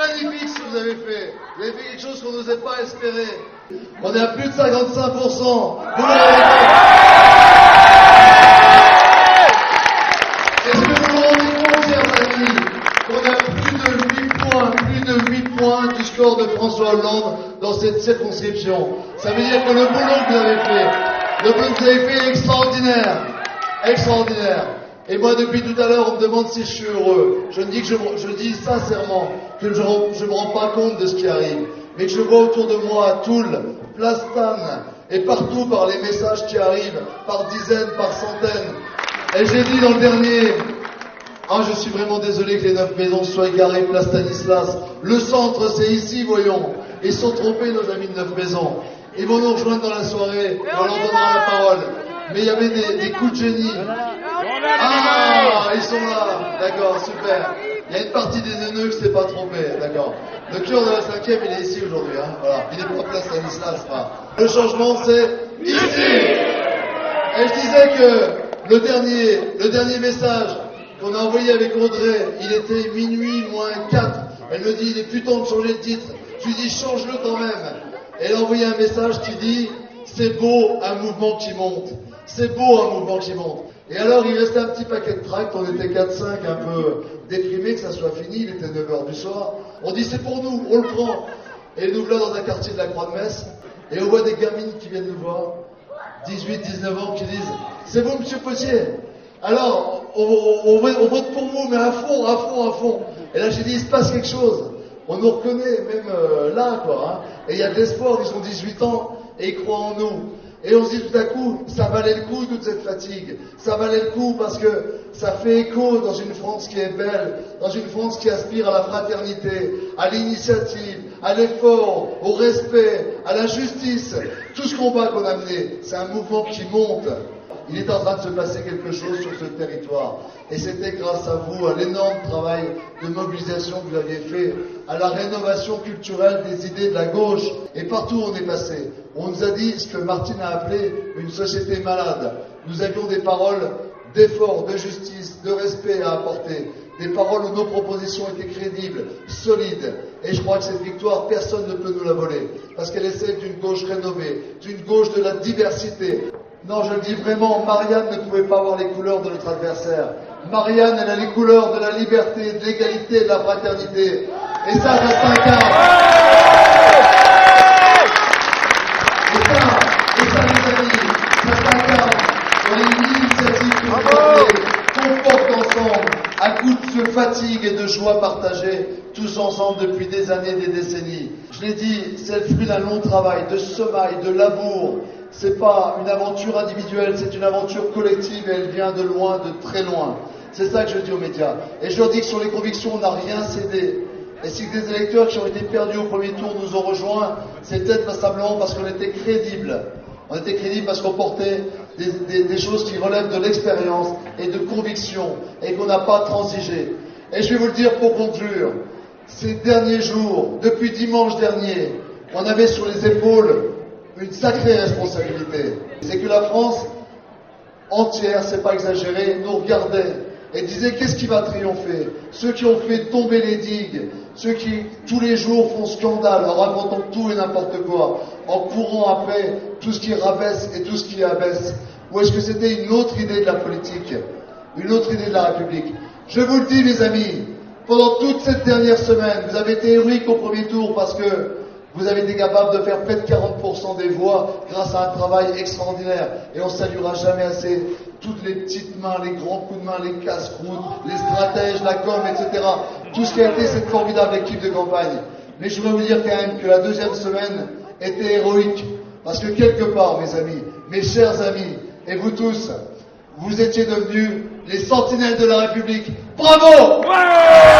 magnifique ce que vous avez fait. Vous avez fait quelque chose qu'on n'osait pas espérer. On est à plus de 55%. Vous l'avez fait. Est-ce que vous vous rendez compte, chers amis, qu'on a plus de 8 points du score de François Hollande dans cette circonscription? Ça veut dire que le boulot que vous avez fait est extraordinaire. Extraordinaire. Et moi, depuis tout à l'heure, on me demande si je suis heureux. Je dis sincèrement que je me rends pas compte de ce qui arrive. Mais que je vois autour de moi, à Toul, Place Tannes, et partout par les messages qui arrivent, par dizaines, par centaines. Et j'ai dit dans le dernier, je suis vraiment désolé que les 9 maisons soient égarées, Place Stanislas. Le centre, c'est ici, voyons. Ils sont trompés, nos amis de 9 maisons. Ils vont nous rejoindre dans la soirée, on leur donnera la parole. Mais il y avait des coups de génie. Ils sont là. D'accord, super. Il y a une partie des haineux qui s'est pas trompé. D'accord. Le cœur de la 5e, il est ici aujourd'hui. Voilà. Il est pas Place Stanislas. Le changement, c'est ici. Et je disais que le dernier message qu'on a envoyé avec Audrey, il était minuit moins 4. Elle me dit, il est plus temps de changer de titre. Je lui dis, change-le quand même. Elle a envoyé un message qui dit, c'est beau un mouvement qui monte. C'est beau un mouvement qui monte. Et alors il restait un petit paquet de tracts, on était 4-5 un peu déprimés que ça soit fini, il était 9h du soir. On dit c'est pour nous, on le prend. Et nous voilà dans un quartier de la Croix-de-Metz, et on voit des gamines qui viennent nous voir, 18-19 ans, qui disent c'est vous monsieur Potier. Alors on vote pour vous, mais à fond. Et là j'ai dit il se passe quelque chose. On nous reconnaît même là quoi. Et il y a de l'espoir, ils ont 18 ans et ils croient en nous. Et on se dit tout à coup, ça valait le coup toute cette fatigue. Ça valait le coup parce que ça fait écho dans une France qui est belle, dans une France qui aspire à la fraternité, à l'initiative, à l'effort, au respect, à la justice. Tout ce combat qu'on a mené, c'est un mouvement qui monte. Il est en train de se passer quelque chose sur ce territoire. Et c'était grâce à vous, à l'énorme travail de mobilisation que vous aviez fait, à la rénovation culturelle des idées de la gauche. Et partout où on est passé, on nous a dit ce que Martine a appelé une société malade. Nous avions des paroles d'effort, de justice, de respect à apporter. Des paroles où nos propositions étaient crédibles, solides. Et je crois que cette victoire, personne ne peut nous la voler. Parce qu'elle est celle d'une gauche rénovée, d'une gauche de la diversité. Non, je le dis vraiment, Marianne ne pouvait pas avoir les couleurs de notre adversaire. Marianne, elle a les couleurs de la liberté, de l'égalité, de la fraternité. Et ça s'incarne. Et ça, les amis, ça s'incarne dans les initiatives que vous avez, qu'on porte ensemble, à coup de fatigue et de joie partagée, tous ensemble depuis des années, des décennies. Je l'ai dit, c'est le fruit d'un long travail, de sommeil, de labour. C'est pas une aventure individuelle, c'est une aventure collective et elle vient de loin, de très loin. C'est ça que je dis aux médias. Et je leur dis que sur les convictions, on n'a rien cédé. Et si des électeurs qui ont été perdus au premier tour nous ont rejoints, c'est peut-être simplement parce qu'on était crédibles. On était crédibles parce qu'on portait des choses qui relèvent de l'expérience et de conviction et qu'on n'a pas transigé. Et je vais vous le dire pour conclure. Ces derniers jours, depuis dimanche dernier, on avait sur les épaules une sacrée responsabilité. C'est que la France entière, c'est pas exagéré, nous regardait et disait qu'est-ce qui va triompher? Ceux qui ont fait tomber les digues, ceux qui tous les jours font scandale en racontant tout et n'importe quoi, en courant après tout ce qui rabaisse et tout ce qui abaisse. Ou est-ce que c'était une autre idée de la politique, une autre idée de la République? Je vous le dis mes amis, pendant toute cette dernière semaine, vous avez été héroïques au premier tour parce que vous avez été capable de faire près de 40% des voix grâce à un travail extraordinaire. Et on ne saluera jamais assez toutes les petites mains, les grands coups de main, les casse-croûtes, les stratèges, la com, etc. Tout ce qui a été cette formidable équipe de campagne. Mais je veux vous dire quand même que la deuxième semaine était héroïque. Parce que quelque part, mes amis, mes chers amis, et vous tous, vous étiez devenus les sentinelles de la République. Bravo! Ouais!